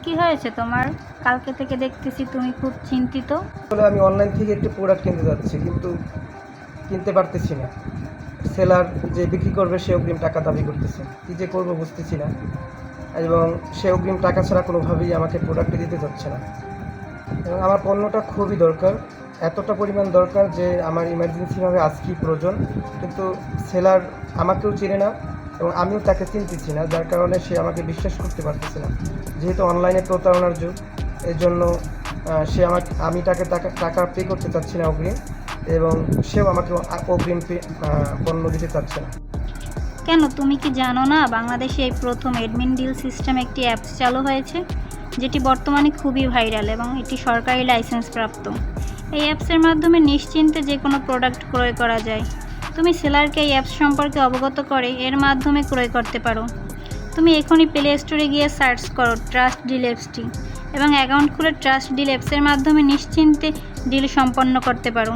কি হয়েছে তোমার? কালকে থেকে দেখতেছি তুমি খুব চিন্তিত। আসলে আমি অনলাইন থেকে একটি প্রোডাক্ট কিনতে যাচ্ছি, কিন্তু কিনতে পারতেছি না। সেলার যে বিক্রি করবে সে অগ্রিম টাকা দাবি করতেছে, কী যে করবো বুঝতেছি না। এবং সে অগ্রিম টাকা ছাড়া কোনোভাবেই আমাকে প্রোডাক্টটি দিতে চাচ্ছে না। এবং আমার পণ্যটা খুবই দরকার, এতটা পরিমাণ দরকার যে আমার ইমার্জেন্সিভাবে আজকেই প্রয়োজন। কিন্তু সেলার আমাকেও চেনে না এবং আমিও তাকে চিনতেছি না, যার কারণে সে আমাকে বিশ্বাস করতে পারতেছে না। যেহেতু অনলাইনে প্রতারণার যুগ, এর জন্য সে আমি তাকে টাকা পে করতে চাচ্ছি না অগ্রিম, এবং সেও আমাকে অগ্রিম পণ্য দিতে চাচ্ছে না। কেন, তুমি কি জানো না বাংলাদেশে এই প্রথম অ্যাডমিন ডিল সিস্টেম একটি অ্যাপস চালু হয়েছে, যেটি বর্তমানে খুবই ভাইরাল এবং এটি সরকারি লাইসেন্স প্রাপ্ত। এই অ্যাপসের মাধ্যমে নিশ্চিন্তে যে কোনো প্রোডাক্ট ক্রয় করা যায়। তুমি সেলারকে এই অ্যাপস সম্পর্কে অবগত করে এর মাধ্যমে ক্রয় করতে পারো। তুমি এখনই প্লে স্টোরে গিয়ে সার্চ করো ট্রাস্ট ডিল অ্যাপসটি এবং অ্যাকাউন্ট খুলে ট্রাস্ট ডিল অ্যাপসের মাধ্যমে নিশ্চিন্তে ডিল সম্পন্ন করতে পারো।